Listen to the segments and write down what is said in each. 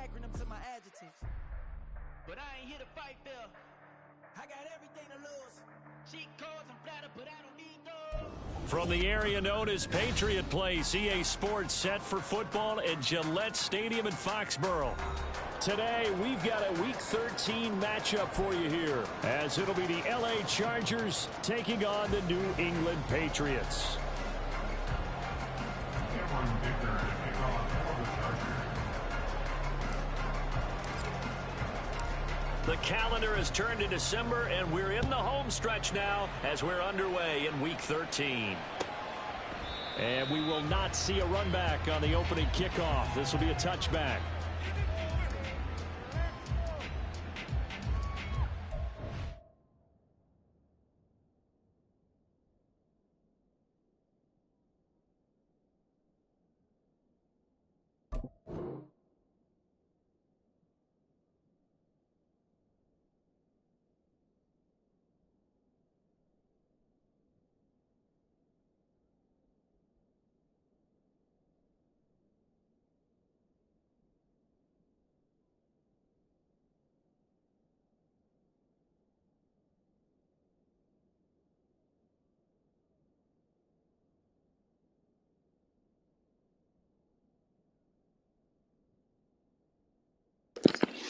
acronyms in my adjectives. But I ain't here to fight, Bill. I got everything to lose. Cheat codes and flatter, but I don't need those. From the area known as Patriot Place, EA Sports set for football at Gillette Stadium in Foxborough. Today, we've got a Week 13 matchup for you here, as it'll be the LA Chargers taking on the New England Patriots. The calendar has turned to December, and we're in the home stretch now as we're underway in Week 13. And we will not see a run back on the opening kickoff. This will be a touchback.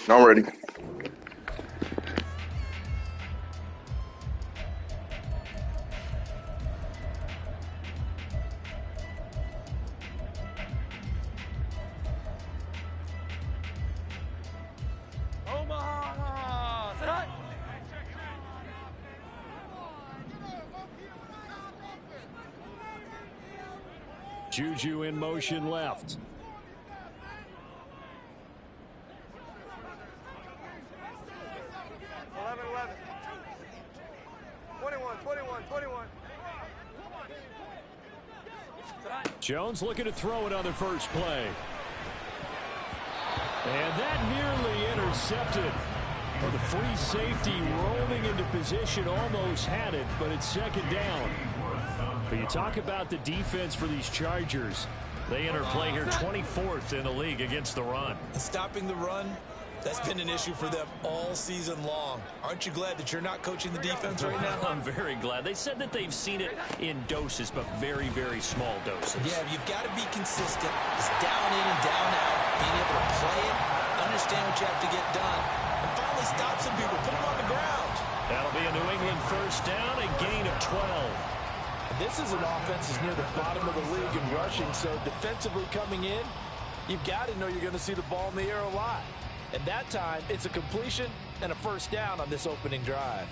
I'm ready. Juju in motion left. Jones looking to throw it on the first play. And that nearly intercepted. Well, the free safety rolling into position almost had it, but it's second down. But you talk about the defense for these Chargers. They enter play here 24th in the league against the run. Stopping the run, that's been an issue for them all season long. Aren't you glad that you're not coaching the defense right now? I'm very glad. They said that they've seen it in doses, but very, very small doses. Yeah, you've got to be consistent. It's down in and down out. Being able to play it, understand what you have to get done, and finally stop some people, put them on the ground. That'll be a New England first down, a gain of 12. This is an offense that's near the bottom of the league in rushing, so defensively coming in, you've got to know you're going to see the ball in the air a lot. And that time, it's a completion and a first down on this opening drive.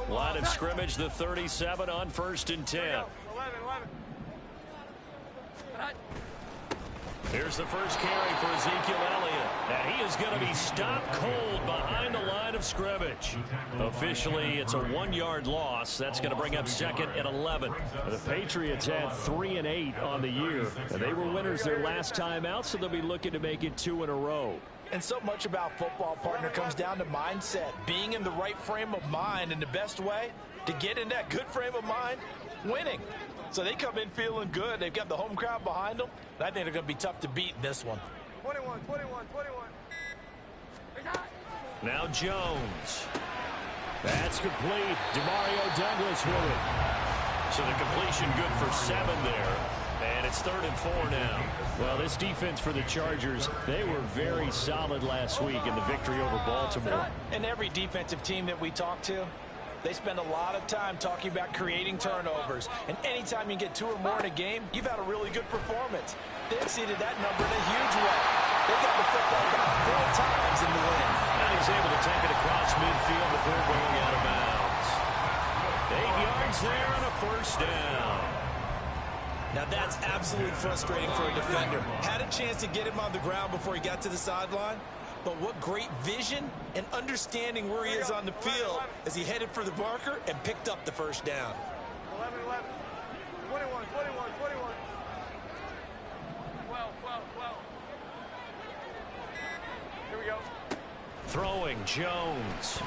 Line of scrimmage, the 37 on 1st and 10. 11. Here's the first carry for Ezekiel Elliott. And he is going to be stopped cold behind the line of scrimmage. Officially, it's a 1-yard loss. That's going to bring up 2nd and 11. The Patriots had 3 and 8 on the year. And they were winners their last time out, so they'll be looking to make it 2 in a row. And so much about football, partner, comes down to mindset. Being in the right frame of mind, and the best way to get in that good frame of mind, winning. So they come in feeling good. They've got the home crowd behind them. And I think they're going to be tough to beat in this one. 21. Now Jones. That's complete. Demario Douglas with it. So the completion good for 7 there. And it's 3rd and 4 now. Well, this defense for the Chargers, they were very solid last week in the victory over Baltimore. And every defensive team that we talk to, they spend a lot of time talking about creating turnovers. And anytime you get 2 or more in a game, you've had a really good performance. They exceeded that number in a huge way. They got the football about 4 times in the win. And he's able to take it across midfield before going out of bounds. 8 yards there and a first down. Now that's absolutely frustrating for a defender. Had a chance to get him on the ground before he got to the sideline, but what great vision and understanding where he is on the field as he headed for the marker and picked up the first down. 11. 21. 12. Jones.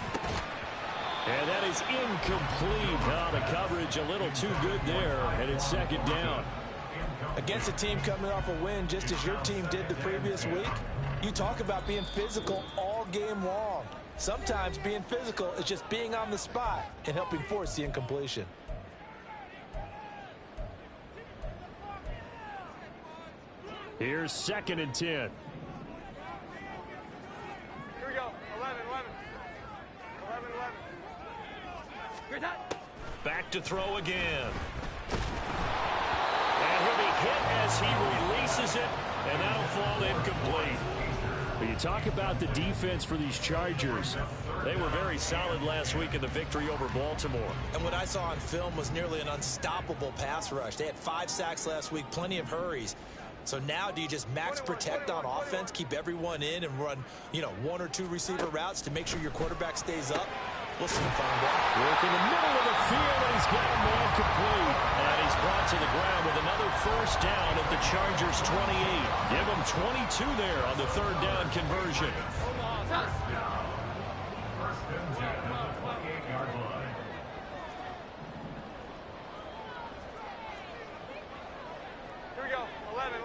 And that is incomplete. Oh, the coverage a little too good there, and it's second down. Against a team coming off a win, just as your team did the previous week, you talk about being physical all game long. Sometimes being physical is just being on the spot and helping force the incompletion. Here's 2nd and 10. Here we go. 11. Back to throw again. And he'll be hit as he releases it, and that'll fall incomplete. But you talk about the defense for these Chargers. They were very solid last week in the victory over Baltimore. And what I saw on film was nearly an unstoppable pass rush. They had 5 sacks last week, plenty of hurries. So now do you just max protect on offense, keep everyone in, and run, 1 or 2 receiver routes to make sure your quarterback stays up? We'll soon find out. Work in the middle of the field, and he's got a man complete. And he's brought to the ground with another first down at the Chargers' 28. Give him 22 there on the 3rd down conversion. Here we go. 11.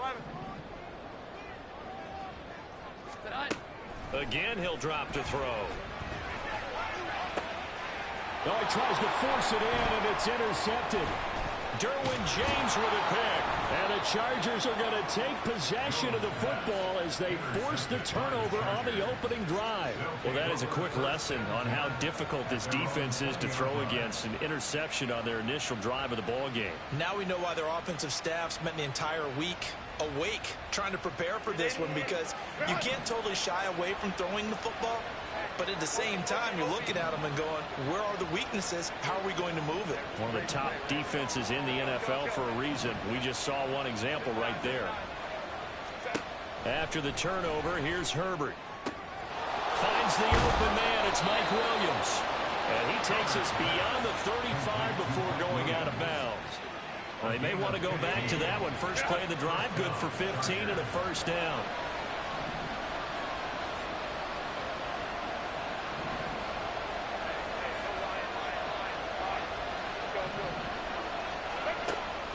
Again, he'll drop to throw. Oh, he tries to force it in, and it's intercepted. Derwin James with a pick. And the Chargers are going to take possession of the football as they force the turnover on the opening drive. Well, that is a quick lesson on how difficult this defense is to throw against. An interception on their initial drive of the ball game. Now we know why their offensive staff spent the entire week awake trying to prepare for this one, because you can't totally shy away from throwing the football. But at the same time, you're looking at them and going, where are the weaknesses? How are we going to move it? One of the top defenses in the NFL for a reason. We just saw one example right there. After the turnover, here's Herbert. Finds the open man. It's Mike Williams. And he takes us beyond the 35 before going out of bounds. They may want to go back to that one. First play of the drive, good for 15 and a first down.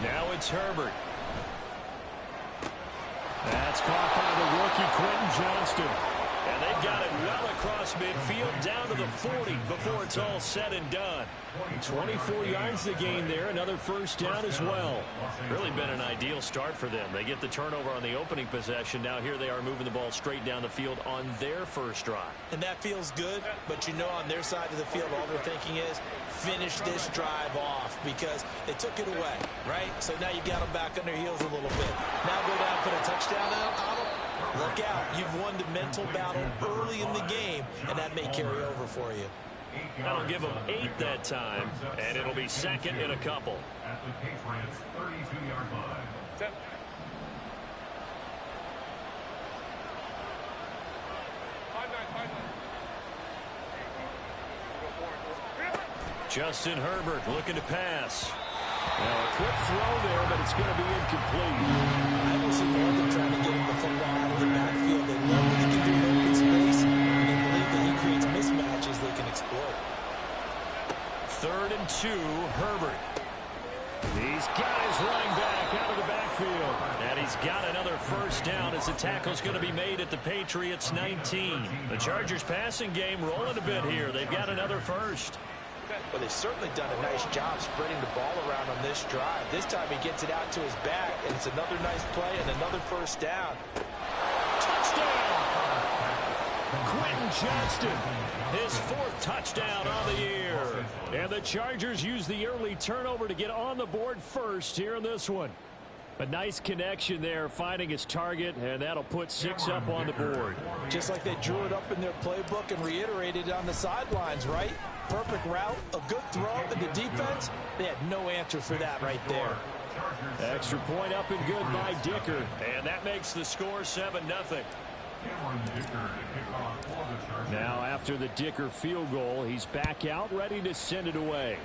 Now it's Herbert. That's caught by the rookie Quentin Johnston. And they've got it well across midfield down to the 40 before it's all said and done. 24 yards to gain there. Another first down as well. Really been an ideal start for them. They get the turnover on the opening possession. Now here they are moving the ball straight down the field on their first drive. And that feels good, but on their side of the field, all they're thinking is finish this drive off, because they took it away, right? So now you got them back on their heels a little bit. Now go down, put a touchdown out on them. Look out. You've won the mental battle early in the game, and that may carry over for you. That'll give them 8 that time, and it'll be second in a couple. At the Patriots' 32-yard line. Justin Herbert looking to pass. Now a quick throw there, but it's going to be incomplete. I don't see more than trying to get him the football out of the backfield. They love what he can do in open space, and they believe that he creates mismatches they can exploit. 3rd and 2, Herbert. He's got his running back out of the backfield. And he's got another first down as the tackle's going to be made at the Patriots' 19. The Chargers passing game rolling a bit here. They've got another first. Well, they've certainly done a nice job spreading the ball around on this drive. This time he gets it out to his back, and it's another nice play and another first down. Touchdown! Quentin Johnston, his 4th touchdown on the year. And the Chargers use the early turnover to get on the board first here in this one. A nice connection there, finding his target, and that'll put 6 up on the board. Just like they drew it up in their playbook and reiterated it on the sidelines, right? Perfect route, a good throw, and the defense, they had no answer for that right there. Extra point up and good by Dicker. And that makes the score 7-0. Now after the Dicker field goal, he's back out, ready to send it away.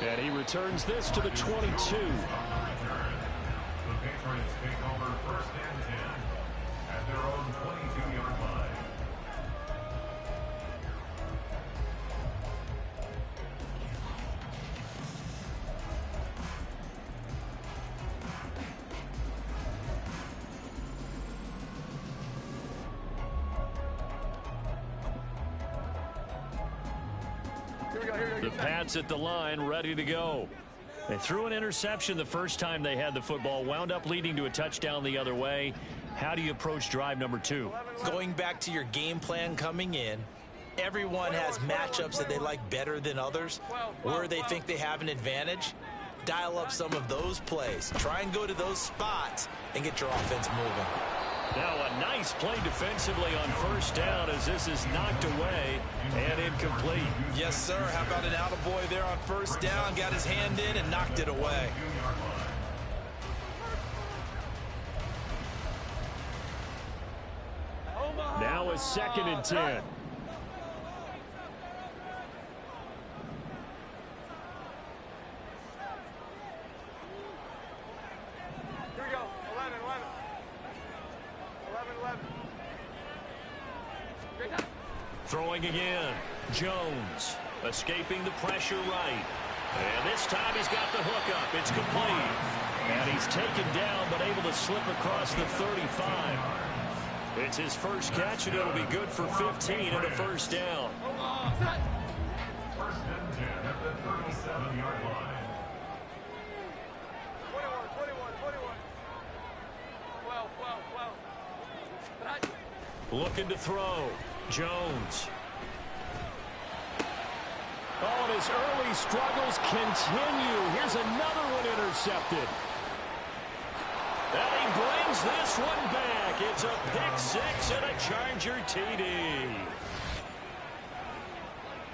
And he returns this to the 22. The Patriots take The Pats at the line, ready to go. They threw an interception the first time they had the football, wound up leading to a touchdown the other way. How do you approach drive number 2? Going back to your game plan coming in, everyone has matchups that they like better than others, where they think they have an advantage. Dial up some of those plays. Try and go to those spots and get your offense moving. Now a nice play defensively on first down as this is knocked away and incomplete. Yes, sir. How about an attaboy there on first down? Got his hand in and knocked it away. Now a 2nd and 10. Here we go. 11, 11. 11, 11. Throwing again. Jones escaping the pressure right. And this time he's got the hook up. It's complete. And he's taken down but able to slip across the 35. It's his first catch, and it'll be good for 15 and a first down. First and 10 at the 37-yard line. 21, 21, 21. 12, 12, 12. Looking to throw. Jones. Oh, and his early struggles continue. Here's another one intercepted. And he brings this one back. It's a pick 6 and a Charger TD.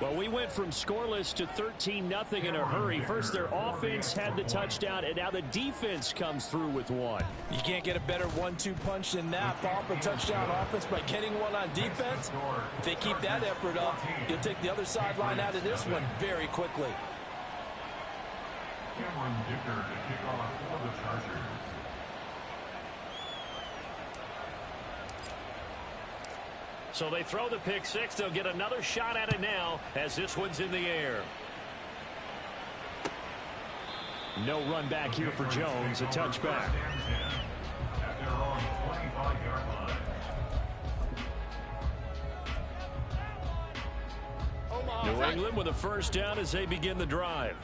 Well, we went from scoreless to 13-0 in a hurry. First, their offense had the touchdown, and now the defense comes through with one. You can't get a better 1-2 punch than that. Follow up a touchdown offense by getting one on defense. If they keep that effort up, you'll take the other sideline out of this one very quickly. Cameron Dicker to kick off for the Chargers. So they throw the pick 6. They'll get another shot at it now as this one's in the air. No run back here for Jones. A touchback. At their own 25-yard line. New England with a first down as they begin the drive.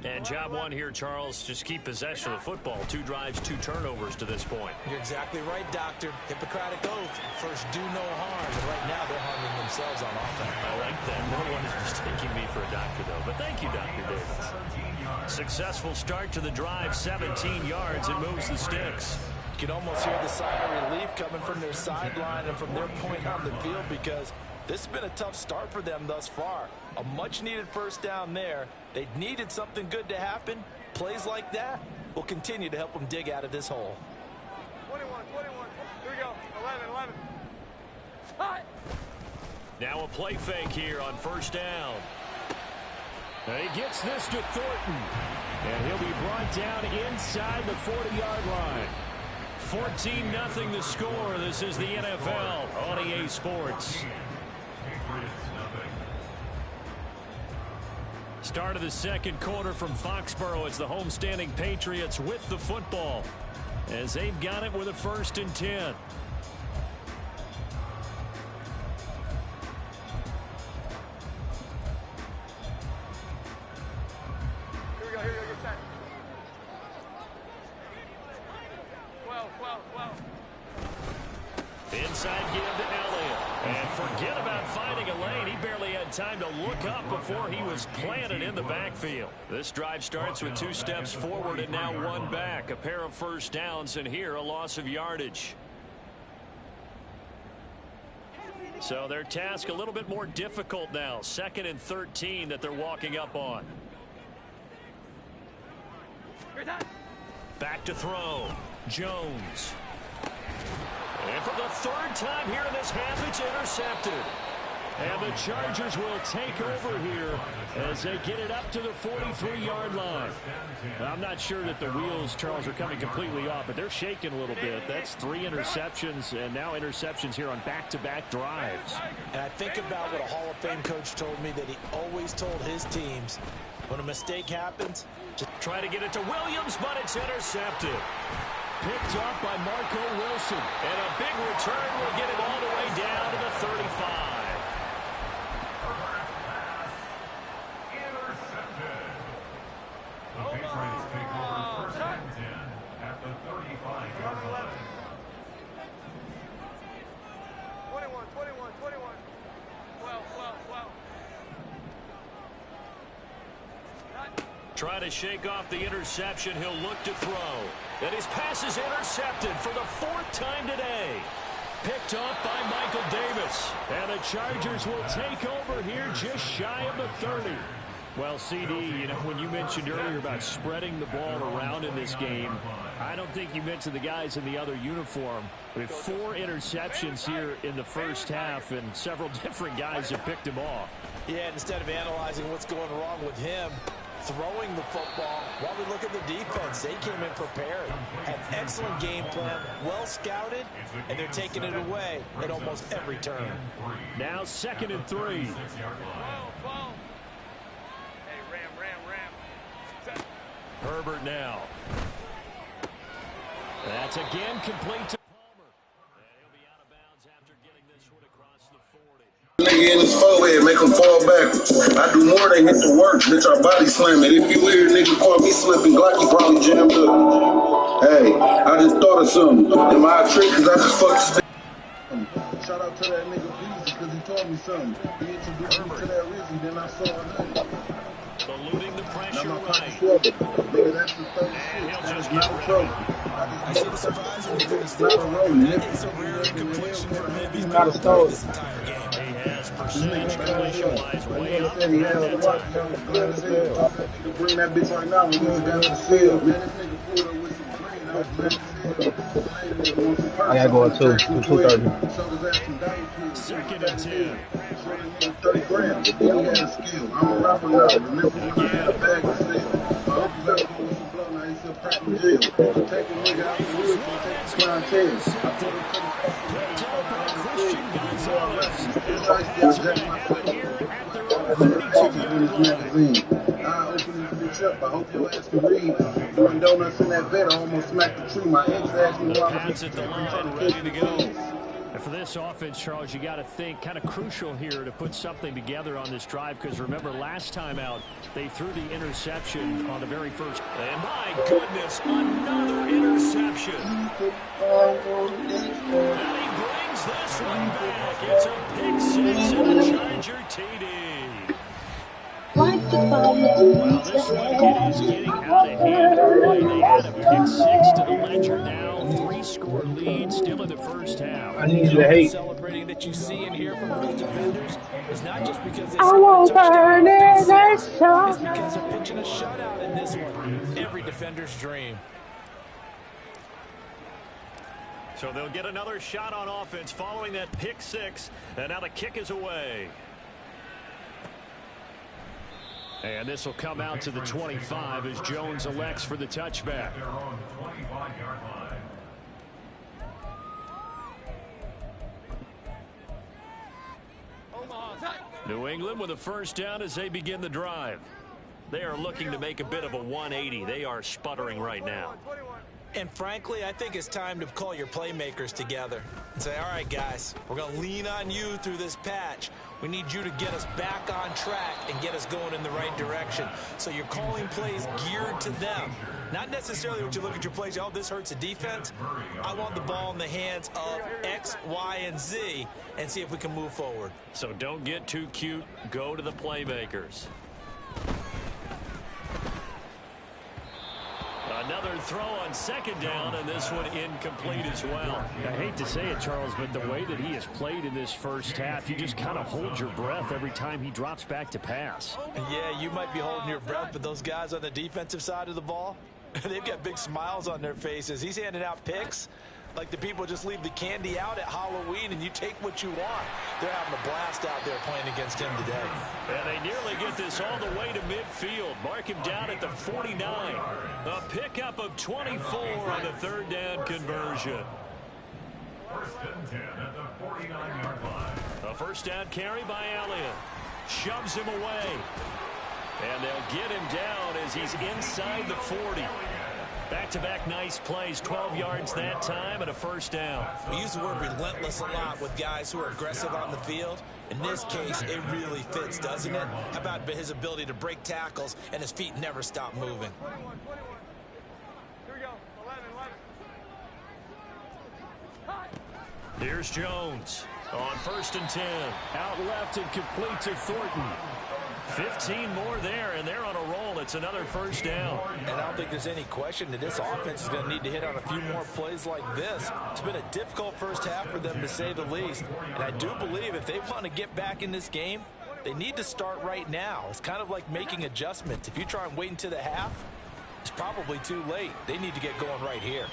And job one here, Charles, just keep possession of the football. 2 drives, 2 turnovers to this point. You're exactly right, Doctor. Hippocratic oath. First, do no harm. And right now, they're harming themselves on offense. I like that. No one is mistaking me for a doctor, though. But thank you, Dr. Davis. Successful start to the drive, 17 yards, and moves the sticks. You can almost hear the sigh of relief coming from their sideline and from their point on the field because this has been a tough start for them thus far. A much-needed first down there. They needed something good to happen. Plays like that will continue to help them dig out of this hole. 21, 21. Here we go. 11, 11. Hi. Now a play fake here on first down. And he gets this to Thornton. And he'll be brought down inside the 40-yard line. 14-0 the score. This is the NFL on EA Sports. Start of the second quarter from Foxborough as the homestanding Patriots with the football as they've got it with a 1st and 10. Here we go, get set. 12, 12, 12. Inside give to Elliott. And forget about finding a lane. He barely had time to look up before he was planted in the backfield. This drive starts with 2 steps forward and now 1 back. A pair of first downs, and here a loss of yardage. So their task a little bit more difficult now. 2nd and 13 that they're walking up on. Back to throw. Jones. And for the 3rd time here in this half, it's intercepted. And the Chargers will take over here as they get it up to the 43-yard line. I'm not sure that the wheels, Charles, are coming completely off, but they're shaking a little bit. That's 3 interceptions, and now interceptions here on back-to-back drives. And I think about what a Hall of Fame coach told me that he always told his teams, when a mistake happens, just try to get it to Williams, but it's intercepted. Picked up by Marco Wilson. And a big return will get him all the way down to the 35. Trying to shake off the interception. He'll look to throw. And his pass is intercepted for the 4th time today. Picked off by Michael Davis. And the Chargers will take over here just shy of the 30. Well, CD, you know, when you mentioned earlier about spreading the ball around in this game, I don't think you mentioned the guys in the other uniform. We have 4 interceptions here in the first half, and several different guys have picked him off. Yeah, instead of analyzing what's going wrong with him, throwing the football, while we look at the defense, they came in prepared, had excellent game plan, well scouted, and they're taking it away at almost every turn. Now 2nd and 3. Herbert now. That's again complete to Palmer. And he'll be out of bounds after getting this one across the 40. Nigga in his forehead, make him fall backwards. I do more than hit the work, bitch, I body slam it. If you hear a nigga call me slipping, Glocky probably jammed up. Hey, I just thought of something. Am I a trick? Cause I just fucked shout out to that nigga Beezy, cause he told me something. He introduced me to that Rizzy, then I saw him. Eluding the pressure right. Nigga, that's the third shit. That is not a trouble. I see the surprising thing. It's not a road. It's a rare completion for him. He's not a stone. this entire game. He has percentage completion-wise way up. He had a watch. You bring that bitch right now when he's down to the field. Man, this nigga pulled up with some green. I gotta go at 2:30. 2nd and 10. 30 grams. He had a skill. I'm a rapper now. Remember, he had a bag of steel. I hope you got to go with some blow. Now he's still packed in jail. Take a nigga out the woods and take his clientele. I put him Christian Gonzalez. I open this bitch up. I hope your ass can read. Doing donuts in that bed. I almost smacked the tree. My ex asked me why I Pads at the line, ready to go. And for this offense, Charles, you got to think kind of crucial here to put something together on this drive, because remember last time out they threw the interception on the very first. And my goodness, another interception. And he brings this one back. It's a pick 6 and a Charger TD. Well, this one is getting out of hand early. They had a pick 6 to the ledger now. 3-score lead still in the first half. I need to hate. Celebrating that you see and hear from those defenders is not just because they I won't scored a touchdown. burn it, that's It's so because they're pitching a shutout in this one. Every defender's dream. So they'll get another shot on offense following that pick 6. And now the kick is away. And this will come out to the 25 as Jones elects for the touchback. Their own 25-yard line. New England with a first down as they begin the drive. They are looking to make a bit of a 180. They are sputtering right now. And frankly, I think it's time to call your playmakers together and say, all right, guys, we're going to lean on you through this patch. We need you to get us back on track and get us going in the right direction. So you're calling plays geared to them. Not necessarily what you look at your plays, oh, this hurts the defense. I want the ball in the hands of X, Y, and Z and see if we can move forward. So don't get too cute. Go to the playmakers. Another throw on second down, and this one incomplete as well. I hate to say it, Charles, but the way that he has played in this first half, you just kind of hold your breath every time he drops back to pass. Yeah, you might be holding your breath, but those guys on the defensive side of the ball, they've got big smiles on their faces. He's handing out picks like the people just leave the candy out at Halloween and you take what you want. They're having a blast out there playing against him today. And they nearly get this all the way to midfield. Mark him down at the 49. A pickup of 24 on the third down conversion. First and 10 at the 49-yard line. A first down carry by Elliott. Shoves him away. And they'll get him down as he's inside the 40. Back-to-back nice plays, 12 yards that time and a first down. We use the word relentless a lot with guys who are aggressive on the field. In this case, it really fits, doesn't it? How about his ability to break tackles and his feet never stop moving? 21. Here we go. 11. Here's Jones on first and 10. Out left and complete to Thornton. 15 more there, and they're on a roll. It's another first down. And I don't think there's any question that this offense is going to need to hit on a few more plays like this. It's been a difficult first half for them, to say the least. And I do believe if they want to get back in this game, they need to start right now. It's kind of like making adjustments. If you try and wait until the half, it's probably too late. They need to get going right here.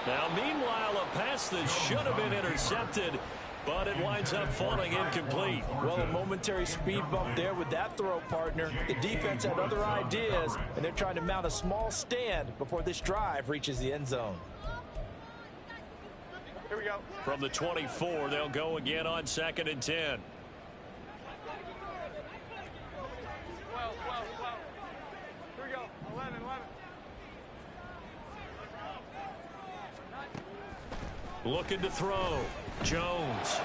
Now, meanwhile, a pass that should have been intercepted, but it winds up falling incomplete. Well, a momentary speed bump there with that throw, partner. The defense had other ideas, and they're trying to mount a small stand before this drive reaches the end zone. Here we go. From the 24, they'll go again on 2nd and 10. 12. Here we go. 11. Looking to throw. Jones.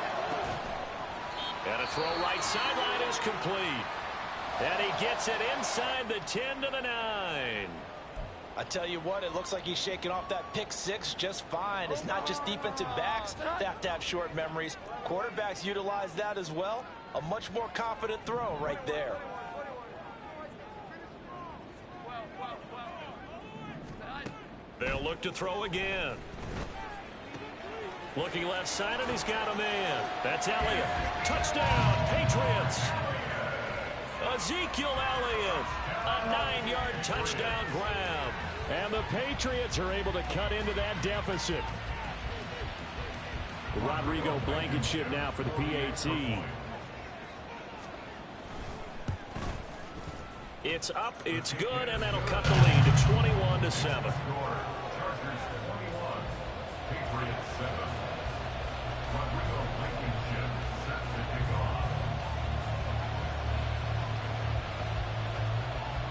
And a throw right sideline is complete. And he gets it inside the 10 to the 9. I tell you what, it looks like he's shaking off that pick six just fine. It's not just defensive backs that have to have short memories. Quarterbacks utilize that as well. A much more confident throw right there. They'll look to throw again. Looking left side, and he's got a man. That's Elliott. Touchdown, Patriots. Ezekiel Elliott, a 9-yard touchdown grab. And the Patriots are able to cut into that deficit. Rodrigo Blankenship now for the PAT. It's up, it's good, and that'll cut the lead to 21-7.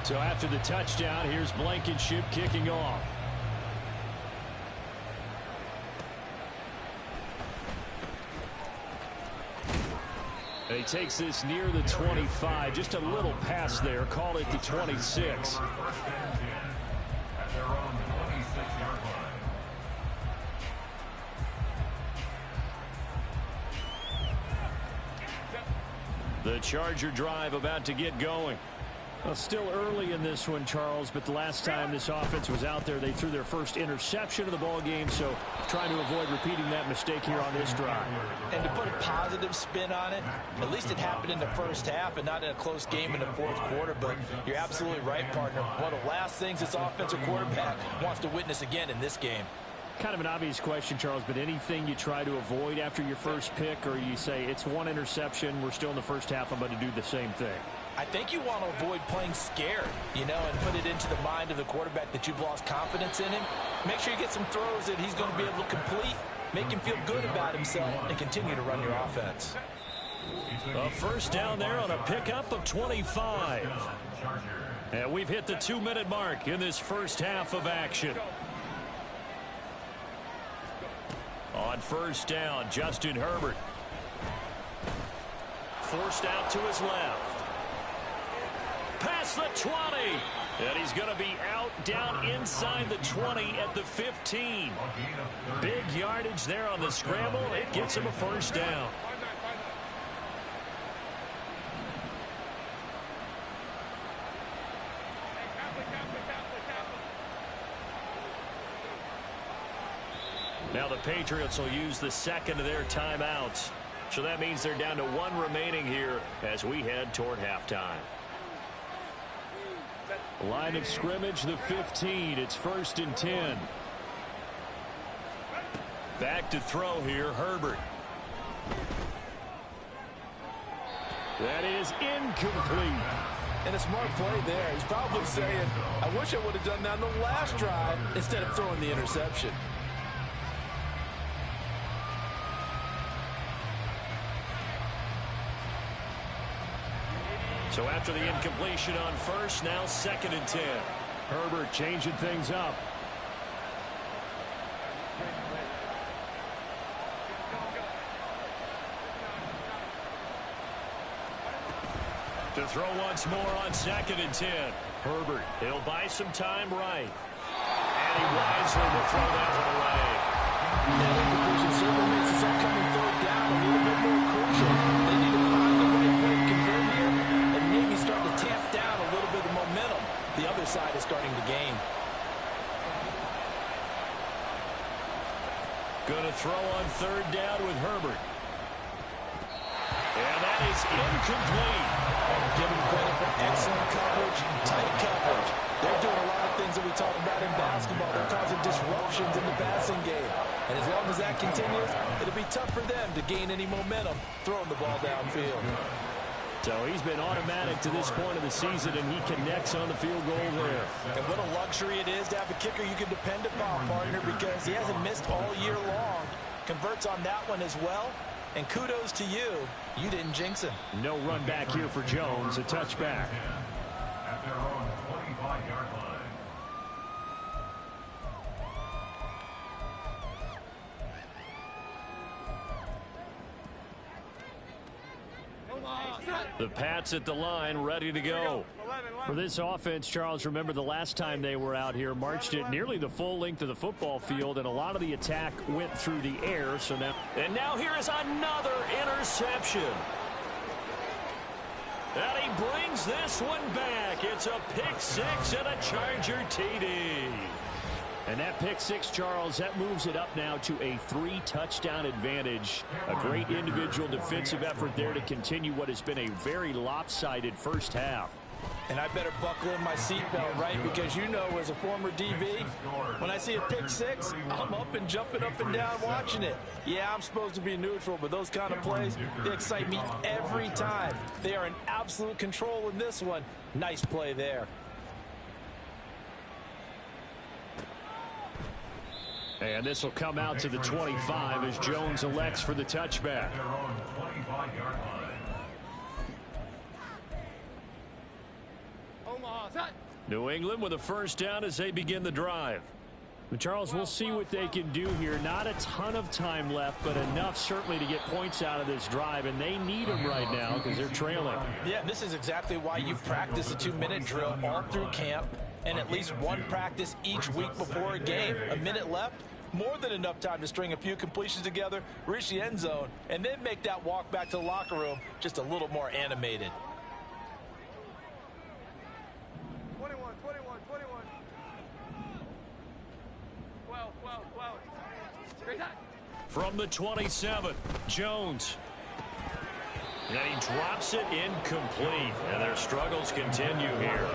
So after the touchdown, here's Blankenship kicking off. And he takes this near the 25. Just a little pass there. Call it the 26. The Charger drive about to get going. Well, still early in this one, Charles, but the last time this offense was out there, they threw their first interception of the ball game, so trying to avoid repeating that mistake here on this drive. And to put a positive spin on it, at least it happened in the first half and not in a close game in the fourth quarter, but you're absolutely right, partner. One of the last things this offensive quarterback wants to witness again in this game. Kind of an obvious question, Charles, but anything you try to avoid after your first pick, or you say it's one interception, we're still in the first half, I'm going to do the same thing? I think you want to avoid playing scared, and put it into the mind of the quarterback that you've lost confidence in him. Make sure you get some throws that he's going to be able to complete, make him feel good about himself, and continue to run your offense. A first down there on a pickup of 25. And we've hit the 2-minute mark in this first half of action. On first down, Justin Herbert. Forced out to his left. Past the 20. And he's going to be out down inside the 20 at the 15. Big yardage there on the scramble. It gets him a first down. Now the Patriots will use the second of their timeouts. So that means they're down to one remaining here as we head toward halftime. Line of scrimmage, the 15. It's 1st and 10. Back to throw here, Herbert. That is incomplete. And a smart play there. He's probably saying, I wish I would have done that on the last drive instead of throwing the interception. So after the incompletion on first, now 2nd and 10. Herbert changing things up. To throw once more on 2nd and 10. Herbert, he'll buy some time right. And he wisely will throw that one away. That incompletion certainly makes this upcoming third down a little bit more crucial. They need to find the right play to convert here. Going to throw on third down with Herbert. And that is incomplete. Give them credit for excellent coverage, tight coverage. They're doing a lot of things that we talk about in basketball. They're causing disruptions in the passing game. And as long as that continues, it'll be tough for them to gain any momentum throwing the ball downfield. So he's been automatic to this point of the season, and he connects on the field goal there. And what a luxury it is to have a kicker you can depend upon, partner, because he hasn't missed all year long. Converts on that one as well. And kudos to you. You didn't jinx him. No run back here for Jones. A touchback. At their own 25-yard line. The Pats at the line, ready to go. For this offense, Charles, remember the last time they were out here, marched it nearly the full length of the football field, and a lot of the attack went through the air. So now here is another interception. And he brings this one back. It's a pick six and a Charger TD. And that pick six, Charles, that moves it up now to a 3-touchdown advantage. A great individual defensive effort there to continue what has been a very lopsided first half. And I better buckle in my seatbelt, right? Because you know, as a former DB, when I see a pick six, I'm up and jumping up and down watching it. Yeah, I'm supposed to be neutral, but those kind of plays, they excite me every time. They are in absolute control in this one. Nice play there. And this will come out to the 25 as Jones elects for the touchback. Their own 25-yard line. New England with a first down as they begin the drive. But Charles, we'll see what they can do here. Not a ton of time left, but enough certainly to get points out of this drive, and they need them right now because they're trailing. Yeah, this is exactly why you practice a 2-minute drill all through camp and at least one practice each week before a game. A minute left, more than enough time to string a few completions together, reach the end zone, and then make that walk back to the locker room just a little more animated. 21. 12. Great time. From the 27, Jones. And he drops it incomplete. And their struggles continue here.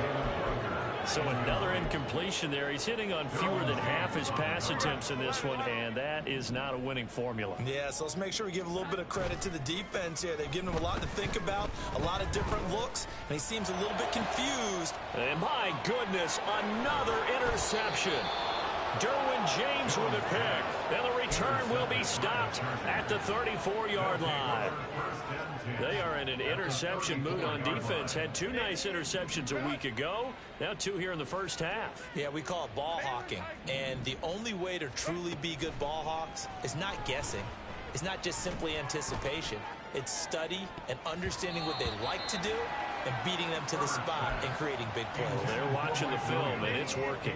So another incompletion there. He's hitting on fewer than half his pass attempts in this one, and that is not a winning formula. Yeah, so let's make sure we give a little bit of credit to the defense here. They've given him a lot to think about, a lot of different looks, and he seems a little bit confused. And my goodness, another interception. Derwin James with a pick. And the return will be stopped at the 34-yard line. They are in an interception mood on defense. Had 2 nice interceptions a week ago. Now 2 here in the first half. Yeah, we call it ball hawking. And the only way to truly be good ball hawks is not guessing. It's not just simply anticipation. It's study and understanding what they like to do and beating them to the spot and creating big plays. They're watching the film, and it's working.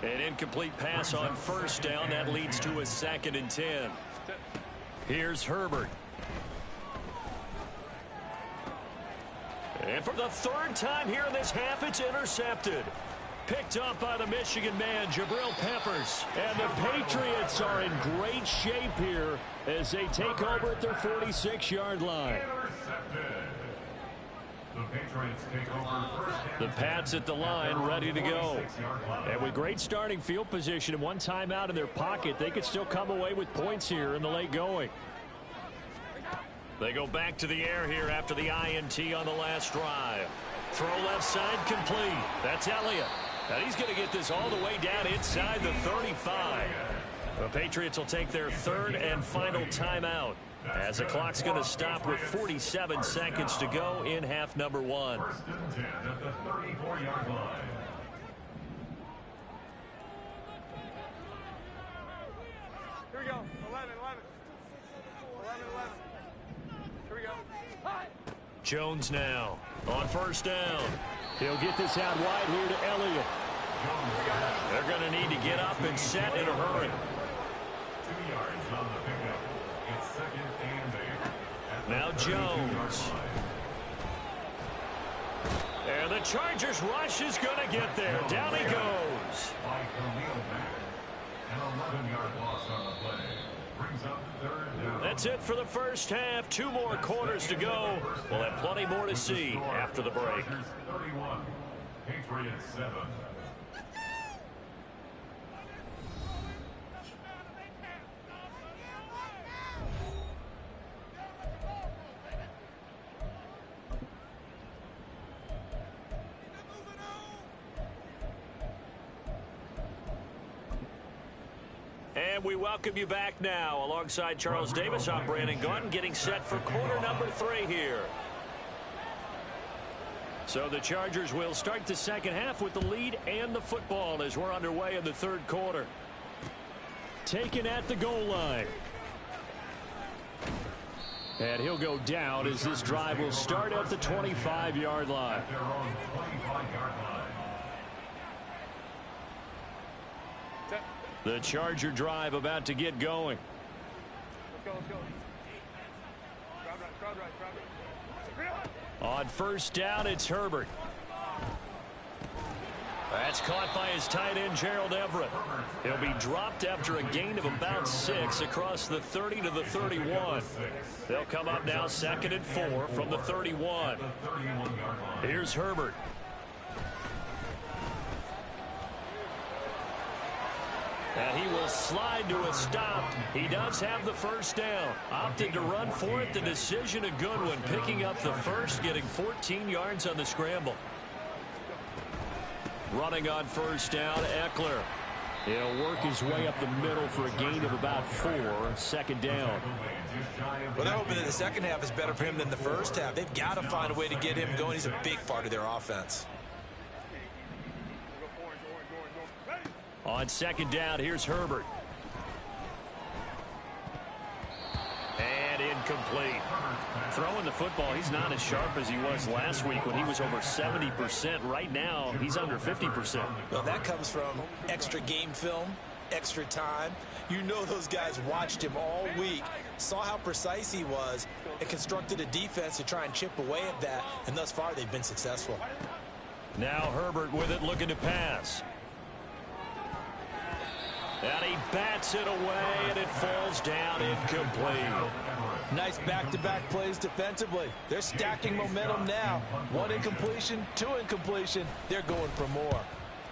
An incomplete pass on first down. That leads to a 2nd and 10. Here's Herbert. And for the 3rd time here in this half, it's intercepted. Picked up by the Michigan man, Jabril Peppers. And the Patriots are in great shape here as they take over at their 46-yard line. Intercepted. The Patriots take over first down. The Pats at the line, ready to go. And with great starting field position and 1 timeout in their pocket, they could still come away with points here in the late going. They go back to the air here after the INT on the last drive. Throw left side complete. That's Elliott. And he's going to get this all the way down inside the 35. The Patriots will take their 3rd and final timeout as the clock's going to stop with 47 seconds to go in half number 1. 1st and 10 at the 34-yard line. Here we go. 11. Here we go. Hi. Jones now on first down. He'll get this out wide here to Elliott. They're going to need to get up and set in a hurry. 2 yards on the pickup. It's 2nd and 8. Now Jones. And the Chargers rush is going to get there. Down he goes. By Khalil Mack. An 11-yard loss on the play. Brings up third down. That's it for the first half. 2 more quarters to go. We'll have plenty more to see after the break. 31, Patriots 7. And we welcome you back now. Alongside Charles Davis, I'm Brandon Gaudin, getting set for quarter number 3 here. So the Chargers will start the second half with the lead and the football as we're underway in the third quarter. Taken at the goal line. And he'll go down as this drive will start at the 25-yard line. At their own 25-yard line. The Charger drive about to get going. Let's go, let's go. Crowd right. On first down, it's Herbert. That's caught by his tight end, Gerald Everett. He'll be dropped after a gain of about 6 across the 30 to the 31. They'll come up now 2nd and 4 from the 31. Here's Herbert. And he will slide to a stop. He does have the first down. Opted to run for it. The decision a good one. Picking up the first, getting 14 yards on the scramble. Running on first down, Eckler. He'll work his way up the middle for a gain of about 4. 2nd down. Well, they're hoping that the second half is better for him than the first half. They've got to find a way to get him going. He's a big part of their offense. On 2nd down, here's Herbert. And incomplete. Throwing the football, he's not as sharp as he was last week when he was over 70%. Right now, he's under 50%. Well, that comes from extra game film, extra time. You know those guys watched him all week, saw how precise he was, and constructed a defense to try and chip away at that, and thus far they've been successful. Now Herbert with it, looking to pass. And he bats it away, and it falls down incomplete. Nice back-to-back plays defensively. They're stacking momentum now. 1 incompletion, 2 incompletion. They're going for more.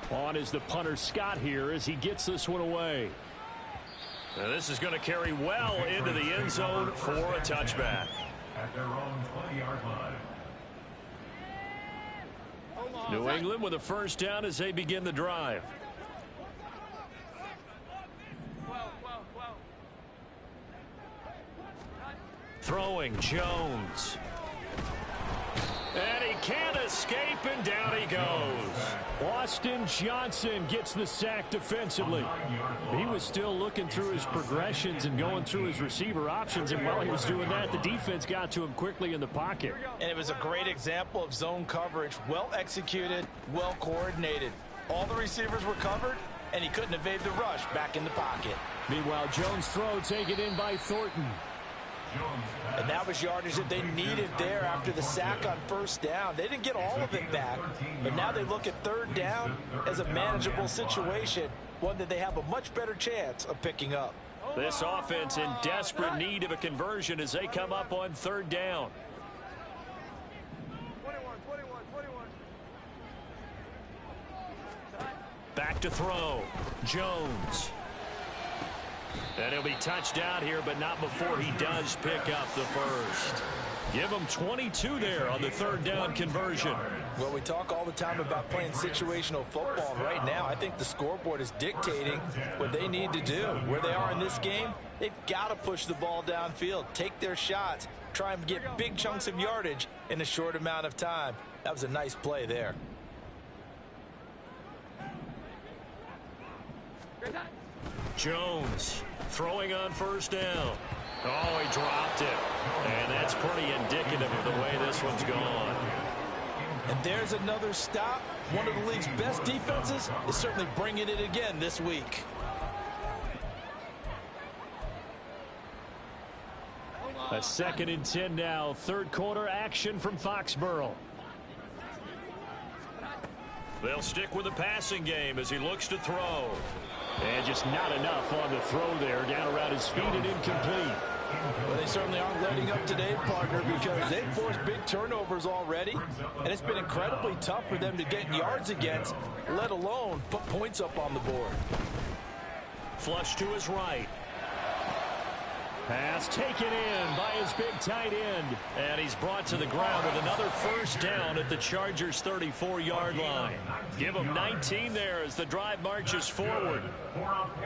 On is the punter Scott here as he gets this one away. Now this is going to carry well into the end zone for a touchback. At their own 20-yard line. New England with a first down as they begin the drive. Throwing Jones. And he can't escape, and down he goes. Austin Johnson gets the sack defensively. He was still looking through his progressions and going through his receiver options, and while he was doing that, the defense got to him quickly in the pocket. And it was a great example of zone coverage. Well executed, well coordinated. All the receivers were covered, and he couldn't evade the rush back in the pocket. Meanwhile, Jones' throw taken in by Thornton. And that was yardage that they needed there after the sack on first down. They didn't get all of it back, but now they look at 3rd down as a manageable situation, one that they have a much better chance of picking up. This offense in desperate need of a conversion as they come up on 3rd down. 21. Back to throw. Jones. And he'll be touched out here, but not before he does pick up the first. Give him 22 there on the 3rd down conversion. Well, we talk all the time about playing situational football. Right now, I think the scoreboard is dictating what they need to do. Where they are in this game, they've got to push the ball downfield, take their shots, try and get big chunks of yardage in a short amount of time. That was a nice play there. Jones throwing on first down. Oh, he dropped it. And that's pretty indicative of the way this one's gone. And there's another stop. One of the league's best defenses is certainly bringing it again this week. A 2nd and 10 now. 3rd quarter action from Foxborough. They'll stick with the passing game as he looks to throw. And just not enough on the throw there. Down around his feet and incomplete. Well, they certainly aren't letting up today, partner, because they've forced big turnovers already, and it's been incredibly tough for them to get yards against, let alone put points up on the board. Flush to his right. Pass taken in by his big tight end. And he's brought to the ground with another first down at the Chargers' 34-yard line. Give him 19 there as the drive marches forward.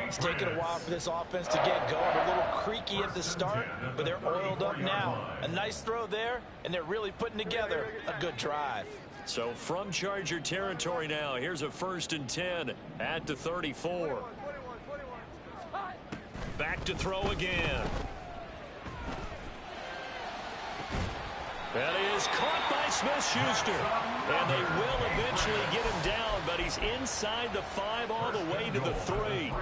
It's taken a while for this offense to get going. A little creaky at the start, but they're oiled up now. A nice throw there, and they're really putting together a good drive. So from Charger territory now, here's a 1st and 10 at the 34. Back to throw again. That is caught by Smith-Schuster. And they will eventually get him down, but he's inside the 5 all the way to the 3.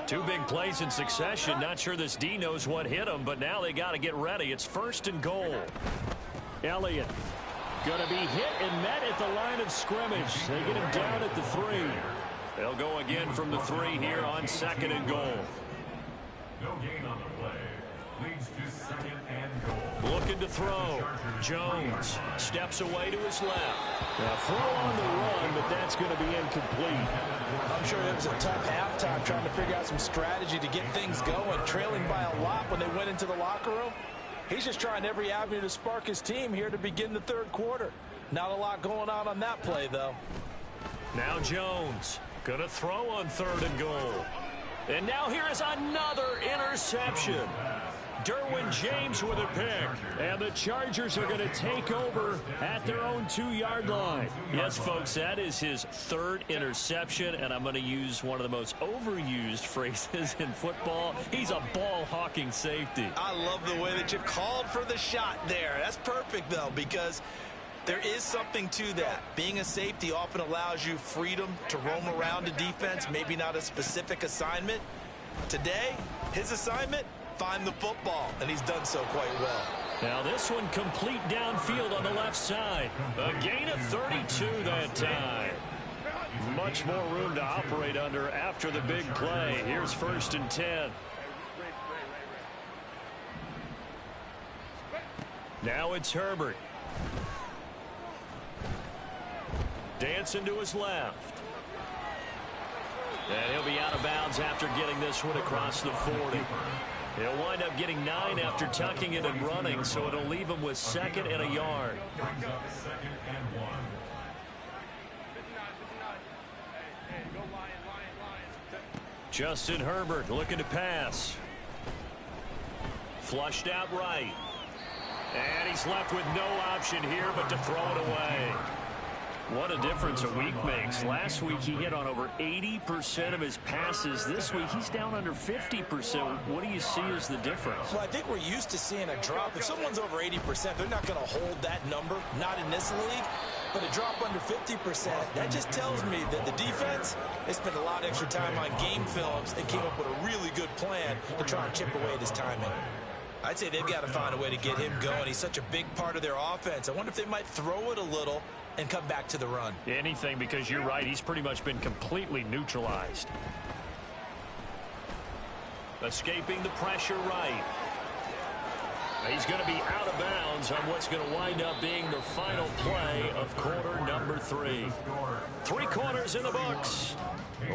2 big plays in succession. Not sure this D knows what hit him, but now they got to get ready. It's 1st and goal. Elliott going to be hit and met at the line of scrimmage. They get him down at the 3. They'll go again from the 3 here on 2nd and goal. No gain on the play. Leads to 2nd and goal. Looking to throw. Jones steps away to his left. Now throw on the run, but that's going to be incomplete. I'm sure it was a tough halftime trying to figure out some strategy to get things going, trailing by a lot when they went into the locker room. He's just trying every avenue to spark his team here to begin the 3rd quarter. Not a lot going on that play, though. Now Jones going to throw on 3rd and goal. And now here is another interception. Derwin James with a pick. And the Chargers are going to take over at their own 2-yard line. Yes, folks, that is his 3rd interception, and I'm going to use one of the most overused phrases in football. He's a ball-hawking safety. I love the way that you called for the shot there. That's perfect, though, because there is something to that. Being a safety often allows you freedom to roam around a defense, maybe not a specific assignment. Today, his assignment, find the football, and he's done so quite well. Now this one complete downfield on the left side. A gain of 32 that time. Much more room to operate under after the big play. Here's 1st and 10. Now it's Herbert. Dancing to his left. And he'll be out of bounds after getting this one across the 40. He'll wind up getting 9 after tucking it and running, so it'll leave him with 2nd and a yard. Brings up 2nd and 1. Justin Herbert looking to pass. Flushed out right. And he's left with no option here but to throw it away. What a difference a week makes. Last week he hit on over 80% of his passes. This week he's down under 50%. What do you see as the difference? Well, I think we're used to seeing a drop. If someone's over 80%, they're not going to hold that number, not in this league. But a drop under 50%, that just tells me that the defense, they spent a lot of extra time on game films and came up with a really good plan to try and chip away at his timing. I'd say they've got to find a way to get him going. He's such a big part of their offense. I wonder if they might throw it a little and come back to the run. Anything, because you're right. He's pretty much been completely neutralized. Escaping the pressure right. He's going to be out of bounds on what's going to wind up being the final play of quarter number 3. 3 quarters in the books.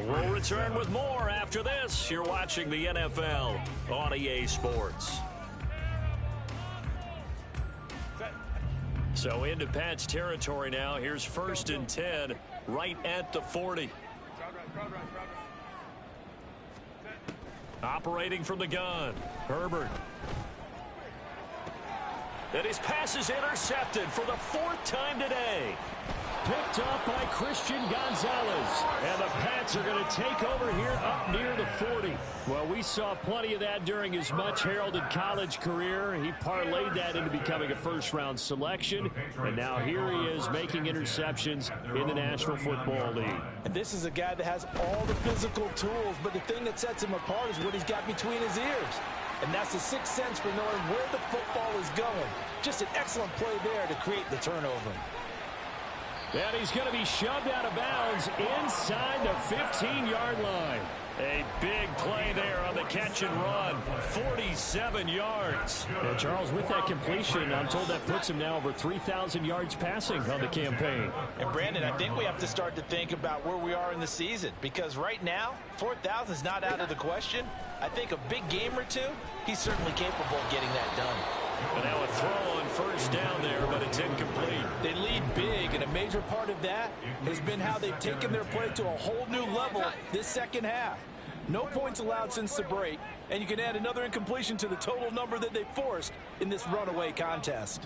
We'll return with more after this. You're watching the NFL on EA Sports. So into Pat's territory now. Here's 1st and 10 right at the 40. Operating from the gun. Herbert. And his pass is intercepted for the 4th time today. Picked up by Christian Gonzalez. And the Pats are going to take over here up near the 40. Well, we saw plenty of that during his much-heralded college career. He parlayed that into becoming a first-round selection. And now here he is making interceptions in the National Football League. And this is a guy that has all the physical tools, but the thing that sets him apart is what he's got between his ears. And that's the sixth sense for knowing where the football is going. Just an excellent play there to create the turnover. And he's going to be shoved out of bounds inside the 15-yard line. A big play there on the catch and run. 47 yards. And Charles, with that completion, I'm told that puts him now over 3,000 yards passing on the campaign. And Brandon, I think we have to start to think about where we are in the season, because right now, 4,000 is not out of the question. I think a big game or two, he's certainly capable of getting that done. And now a throw on first down there, but it's incomplete. They lead big, and a major part of that has been how they've taken their play to a whole new level this second half. No points allowed since the break, and you can add another incompletion to the total number that they forced in this runaway contest.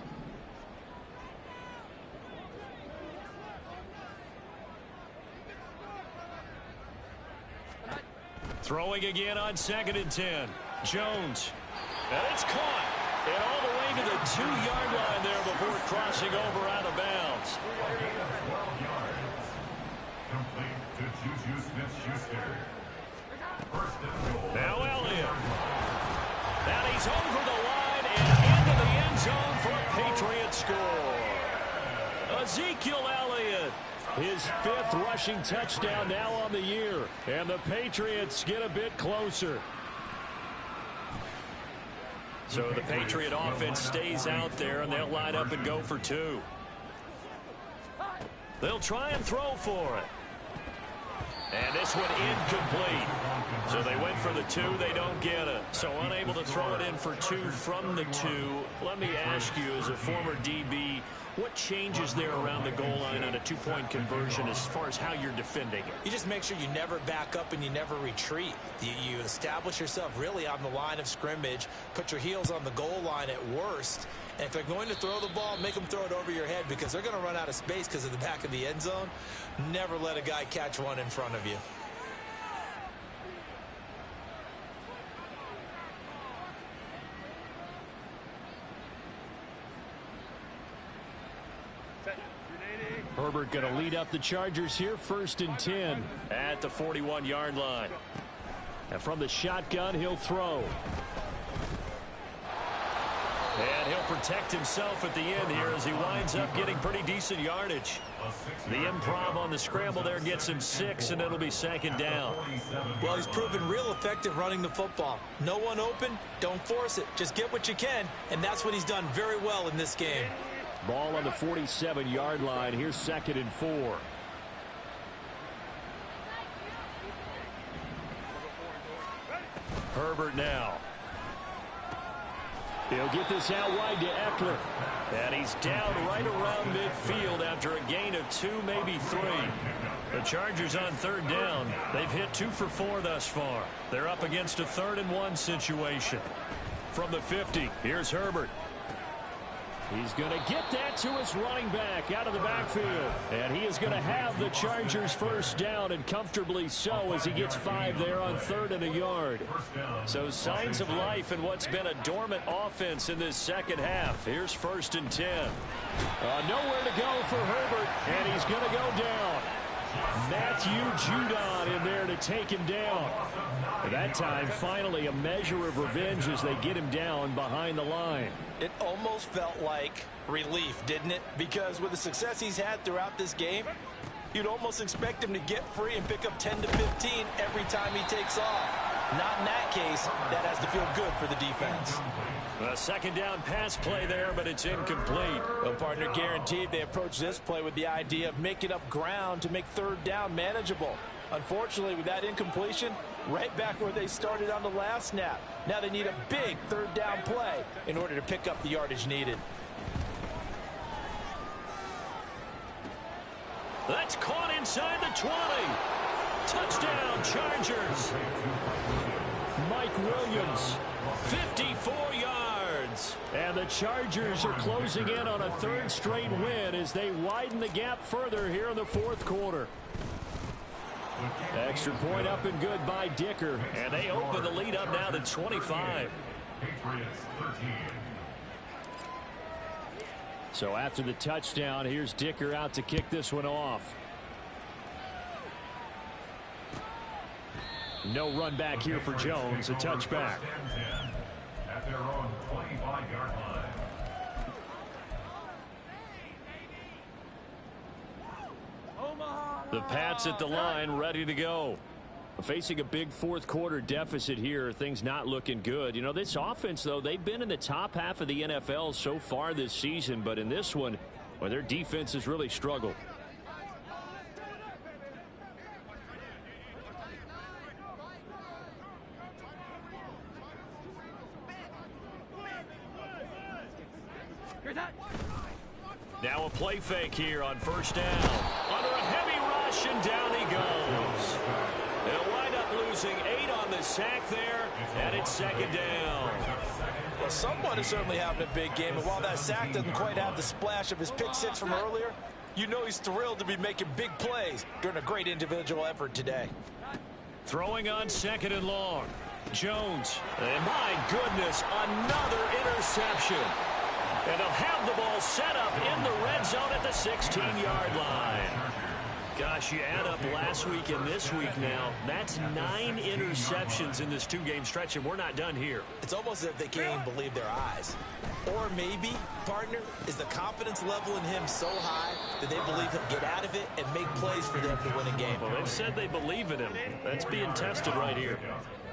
Throwing again on 2nd and 10. Jones. And it's caught. And all the way to the 2-yard line there before crossing over out of bounds. 12 yards. Complete to Juju Smith-Schuster. First and goal. Now Elliott. And he's over the line and into the end zone for a Patriot score. Ezekiel Elliott. His 5th rushing touchdown now on the year. And the Patriots get a bit closer. So the Patriot offense stays out there, and they'll line up and go for 2. They'll try and throw for it. And this one incomplete. So they went for the 2. They don't get it. So unable to throw it in for 2 from the 2. Let me ask you, as a former DB, what changes there around the goal line on a 2-point conversion as far as how you're defending it? You just make sure you never back up and you never retreat. You establish yourself really on the line of scrimmage, put your heels on the goal line at worst, and if they're going to throw the ball, make them throw it over your head, because they're going to run out of space because of the back of the end zone. Never let a guy catch one in front of you. Herbert going to lead up the Chargers here, 1st and 10 at the 41-yard line. And from the shotgun, he'll throw. And he'll protect himself at the end here as he winds up getting pretty decent yardage. The improv on the scramble there gets him 6, and it'll be 2nd down. Well, he's proven real effective running the football. No one open, don't force it. Just get what you can, and that's what he's done very well in this game. Ball on the 47-yard line. Here's 2nd and 4. Herbert now. He'll get this out wide to Eckler. And he's down right around midfield after a gain of 2, maybe 3. The Chargers on 3rd down. They've hit 2 for 4 thus far. They're up against a 3rd and 1 situation. From the 50, here's Herbert. He's going to get that to his running back out of the backfield. And he is going to have the Chargers 1st down, and comfortably so, as he gets 5 there on 3rd and a yard. So signs of life in what's been a dormant offense in this second half. Here's 1st and 10. Nowhere to go for Herbert, and he's going to go down. Matthew Judon in there to take him down. That time, finally, a measure of revenge as they get him down behind the line. It almost felt like relief, didn't it? Because with the success he's had throughout this game, you'd almost expect him to get free and pick up 10 to 15 every time he takes off. Not in that case. That has to feel good for the defense. A 2nd down pass play there, but it's incomplete. Well, partner, guaranteed they approach this play with the idea of making up ground to make 3rd down manageable. Unfortunately, with that incompletion, right back where they started on the last snap. Now they need a big 3rd down play in order to pick up the yardage needed. That's caught inside the 20. Touchdown, Chargers. Mike Williams, 54 yards. And the Chargers are closing in on a 3rd straight win as they widen the gap further here in the 4th quarter. Extra point up and good by Dicker. And they open the lead up now to 25. Patriots 13. So after the touchdown, here's Dicker out to kick this one off. No run back here for Jones. A touchback. At their own 25-yard line. The Pats at the line, ready to go. Facing a big fourth quarter deficit here, things not looking good. You know, this offense, though, they've been in the top half of the NFL so far this season, but in this one, well, their defense has really struggled. Now a play fake here on first down. Under a heavy rush, and down he goes. They'll wind up losing 8 on the sack there, and it's second down. Well, someone is certainly having a big game, and while that sack doesn't quite have the splash of his pick six from earlier, you know he's thrilled to be making big plays during a great individual effort today. Throwing on second and long. Jones. And my goodness, another interception. And they'll have the ball set up in the red zone at the 16-yard line. Gosh, you add up last week and this week now, that's 9 interceptions in this 2-game stretch, and we're not done here. It's almost as if they can't even believe their eyes. Or maybe, partner, is the confidence level in him so high that they believe he'll get out of it and make plays for them to win a game. Well, they've said they believe in him. That's being tested right here.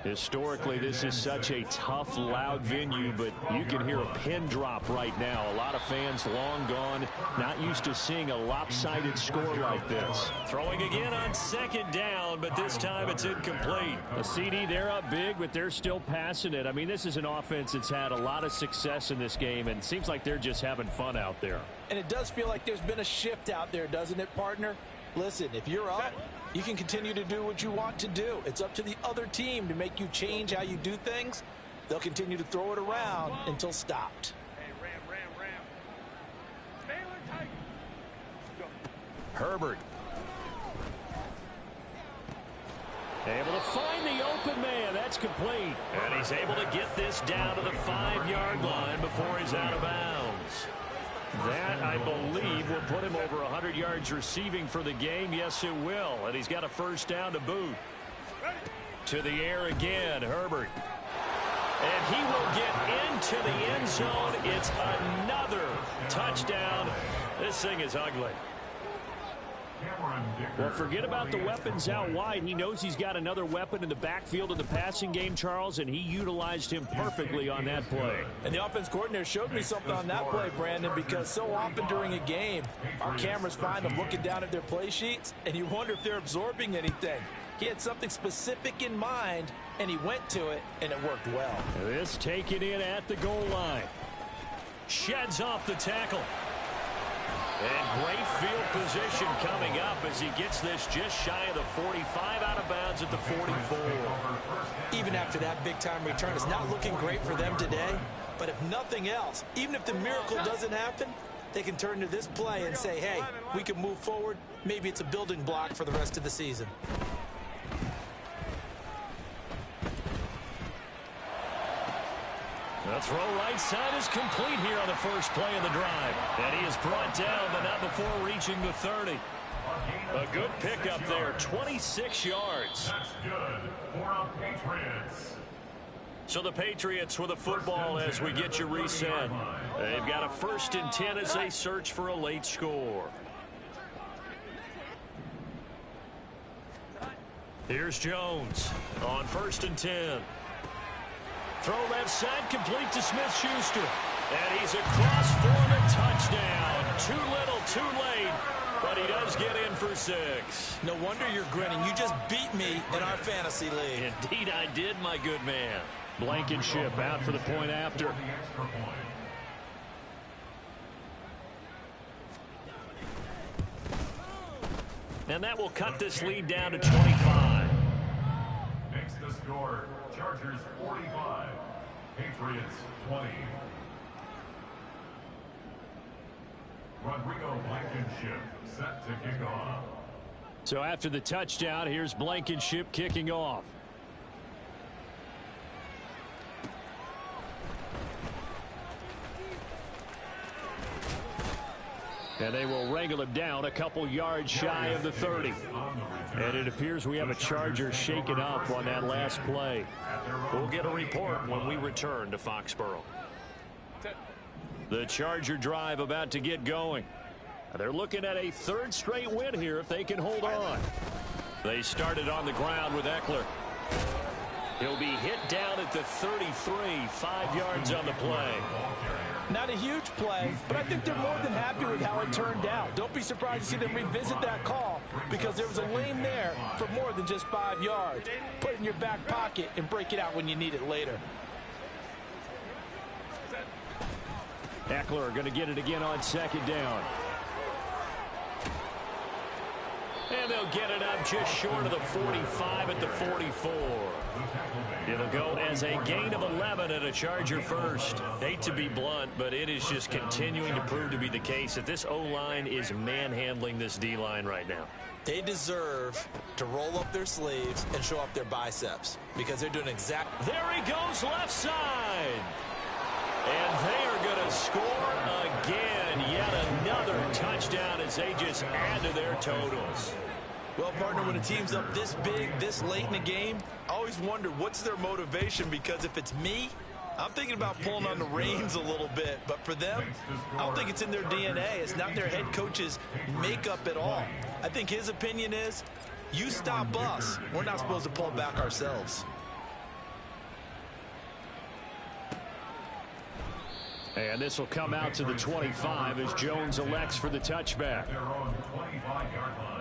Historically, this is such a tough, loud venue, but you can hear a pin drop right now. A lot of fans long gone, not used to seeing a lopsided score like this. Throwing again on second down, but this time it's incomplete. A CD, they're up big, but they're still passing it. I mean, this is an offense that's had a lot of success in this game, and it seems like they're just having fun out there. And it does feel like there's been a shift out there, doesn't it, partner? Listen, if you're up, you can continue to do what you want to do. It's up to the other team to make you change how you do things. They'll continue to throw it around until stopped. Herbert. Able to find the open man. That's complete. And he's able to get this down to the 5-yard line before he's out of bounds. That, I believe, will put him over 100 yards receiving for the game. Yes, it will. And he's got a first down to boot. To the air again, Herbert. And he will get into the end zone. It's another touchdown. This thing is ugly. Well, forget about the weapons out wide. He knows he's got another weapon in the backfield of the passing game, Charles, and he utilized him perfectly on that play. And the offense coordinator showed me something on that play, Brandon, because so often during a game, our cameras find them looking down at their play sheets, and you wonder if they're absorbing anything. He had something specific in mind, and he went to it, and it worked well. This taken in at the goal line. Sheds off the tackle. And great field position coming up as he gets this just shy of the 45, out of bounds at the 44. Even after that big-time return, it's not looking great for them today. But if nothing else, even if the miracle doesn't happen, they can turn to this play and say, hey, we can move forward. Maybe it's a building block for the rest of the season. The throw right side is complete here on the first play of the drive. And he is brought down, but not before reaching the 30. A good pickup there, 26 yards. That's good for our Patriots. So the Patriots with a football as we get you reset. They've got a 1st and 10 as they search for a late score. Here's Jones on 1st and 10. Throw left side, complete to Smith-Schuster. And he's across for the touchdown. Too little, too late. But he does get in for 6. No wonder you're grinning. You just beat me in our fantasy league. Indeed I did, my good man. Blankenship out for the point after. And that will cut this lead down to 25. Makes the score Chargers 45, Patriots 20. Rodrigo Blankenship set to kick off. So after the touchdown, here's Blankenship kicking off. And they will wrangle him down a couple yards shy of the 30. And it appears we have a Charger shaken up on that last play. We'll get a report when we return to Foxborough. The Charger drive about to get going. They're looking at a third straight win here if they can hold on. They started on the ground with Eckler. He'll be hit down at the 33, 5 yards on the play. Not a huge play, but I think they're more than happy with how it turned out. Don't be surprised to see them revisit that call because there was a lane there for more than just 5 yards. Put it in your back pocket and break it out when you need it later. Eckler going to get it again on second down. And they'll get it up just short of the 45 at the 44. It'll go as a gain of 11 and a Charger first. Hate to be blunt, but it is just continuing to prove to be the case that this O-line is manhandling this D-line right now. They deserve to roll up their sleeves and show up their biceps because they're doing exactly. There he goes left side. And they are going to score again. Yet another touchdown as they just add to their totals. Well, partner, when a team's up this big, this late in the game, I always wonder what's their motivation, because if it's me, I'm thinking about pulling on the reins a little bit. But for them, I don't think it's in their DNA. It's not their head coach's makeup at all. I think his opinion is, you stop us. We're not supposed to pull back ourselves. And this will come out to the 25 as Jones elects for the touchback. They're on the 25-yard line.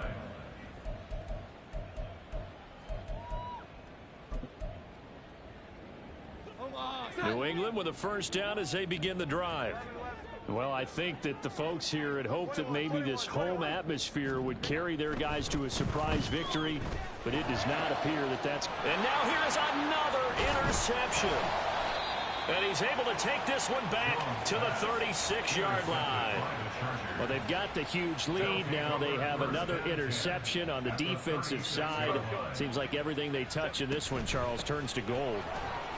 New England with a first down as they begin the drive. Well, I think that the folks here had hoped that maybe this home atmosphere would carry their guys to a surprise victory, but it does not appear that that's... And now here is another interception. And he's able to take this one back to the 36-yard line. Well, they've got the huge lead. Now they have another interception on the defensive side. Seems like everything they touch in this one, Charles, turns to gold.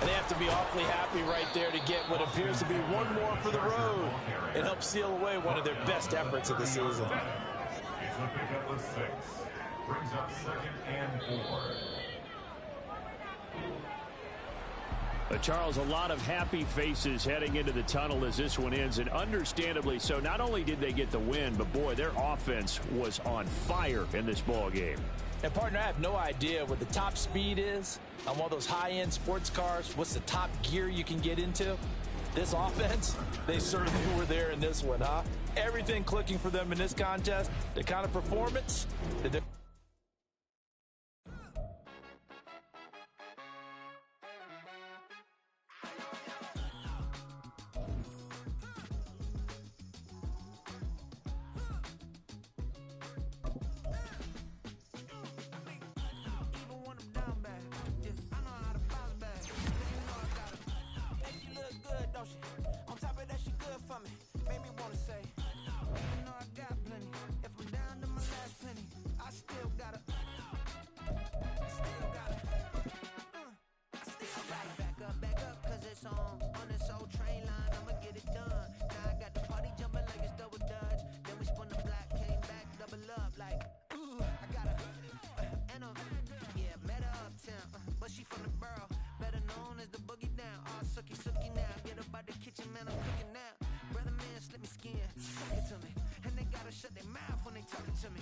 And they have to be awfully happy right there to get what appears to be one more for the road. It helps seal away one of their best efforts of the season. It's a pickup of 6. Brings up 2nd and 4. Charles, a lot of happy faces heading into the tunnel as this one ends, and understandably so. Not only did they get the win, but boy, their offense was on fire in this ball game. And partner, I have no idea what the top speed is on one of those high-end sports cars. What's the top gear you can get into? This offense, they certainly were there in this one, huh? Everything clicking for them in this contest, the kind of performance that they're... Shut their mouth when they talking to me.